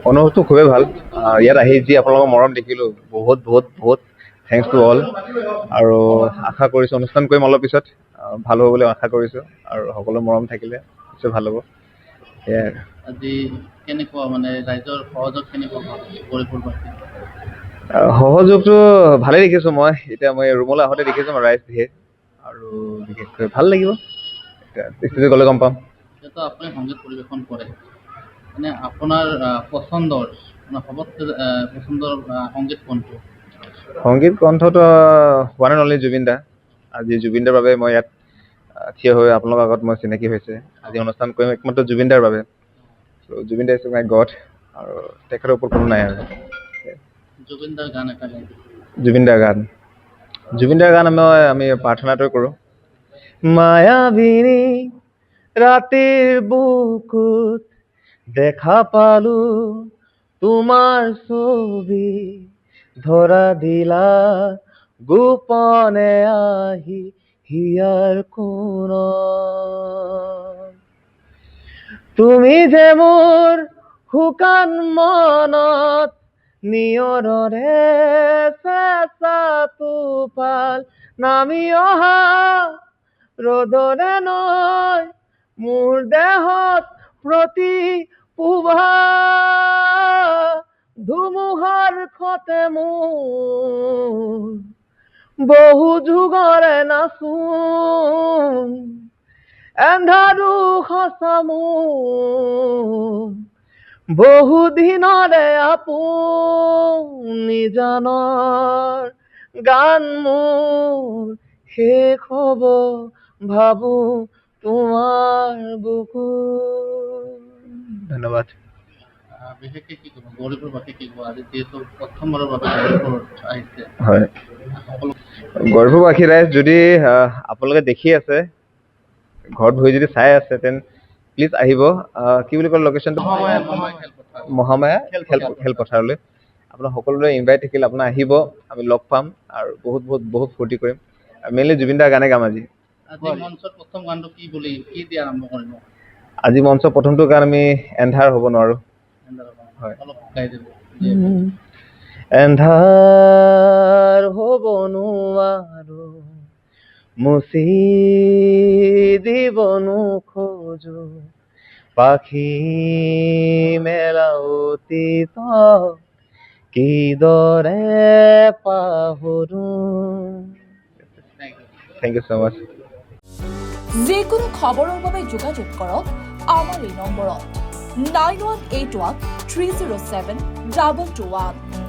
অনুভৱটো খুবেই ভাল। ইয়াত আহি যি আপোনালোকৰ মৰম দেখিলোঁ, বহুত বহুত বহুত থেংকছ টু অল। আৰু আশা কৰিছোঁ অনুষ্ঠান কৰিম অলপ পিছত, ভাল হ'ব বুলি আশা কৰিছোঁ। আৰু সকলো মৰম থাকিলে নিশ্চয় ভাল হ'ব। সেয়াই। আজি কেনেকুৱা মানে ৰাইজৰ সহযোগ কেনেকুৱা গৌৰীপুৰবাসী? সহযোগটো ভালেই দেখিছোঁ মই। এতিয়া মই ৰুমলৈ আহোঁতে দেখিছোঁ ৰাইজ ধেৰ, আৰু বিশেষকৈ ভাল লাগিব। এতিয়া ষ্টেজত গ'লে গম পাম। যিহেতু আপুনি সংগীত পৰিৱেশন কৰে, মানে আপোনাৰ পচন্দৰ মানে সবতকে পচন্দৰ সংগীত কোনটো? সংগীত কণ্ঠটো হোৱা নাই অনলি জুবিন দা। আজি জুবিন দাৰ বাবে মই ইয়াত থিয় হৈ আপোনালোকৰ আগত মই চিনাকি হৈছে। আজি অনুষ্ঠান কৰিম একমাত্ৰ জুবিন দাৰ বাবে। চ' জুবিন দা ইজ মাই গড, আৰু তেখেতৰ ওপৰত কোনো নাই আৰু। জুবিন দাৰ গান এটা গাই দিব। জুবিন দাৰ গান আমি প্ৰাৰ্থনাটো কৰোঁ। মায়াবিনী ৰাতিৰ বুকুত দেখা পালো তোমাৰ ছবি, ধৰা দিলা গোপনে আহি হিয়াৰ কোণত। তুমি যে মোৰ শুকান মনত নিয়ৰৰে চেঁচা টোপাল, নামি অহা ৰ'দৰে নৈ মোৰ দেহত প্ৰতিপুভা, ধুমুহাৰ খতে মোৰ বহু যুগৰে নাচোন, এন্ধাৰো সঁচা মোৰ বহু দিনৰে আপুনি জানৰ গান মোৰ শেষ হ'ব ভাবো তোমাৰ বুকু। ধন্যবাদ। বিশেষকে কি ক'ব গৌৰীপুৰবাসী কি ক'ব আজি যিহেতু প্ৰথমবাৰৰ বাবে গৌৰীপুৰত আহিছে? হয়, গৌৰীপুৰবাসী ৰাইজ, যদি আপোনালোকে দেখি আছে, ঘৰত বহি যদি চাই আছে, তেন প্লিজ আহিব। কি বুলি কয় লোকেশ্যনটো? মহামায়া খেলপথাৰলৈ আপোনাৰ সকলোৰে ইনভাইট থাকিল। আপোনাৰ আহিব, আমি লগ পাম আৰু বহুত বহুত বহুত ফূৰ্তি কৰিম। মেইনলি জুবিন দাৰ গানে গাম আজি। মঞ্চৰ প্ৰথম গানটো কি দি আৰম্ভ কৰিব? আজি মঞ্চৰ প্ৰথমটো গান আমি এন্ধাৰ হ'ব নোৱাৰো। হয়, অলপ গাই দিব। এন্ধাৰ হ'ব নোৱাৰো, মুচি দিব নোখোজো, পাখি মেলা অতীত কিদৰে পাহৰো। Thank you so much. যিকোনো খবৰৰ বাবে যোগাযোগ কৰক আমাৰ এই নম্বৰত 9181 307 221।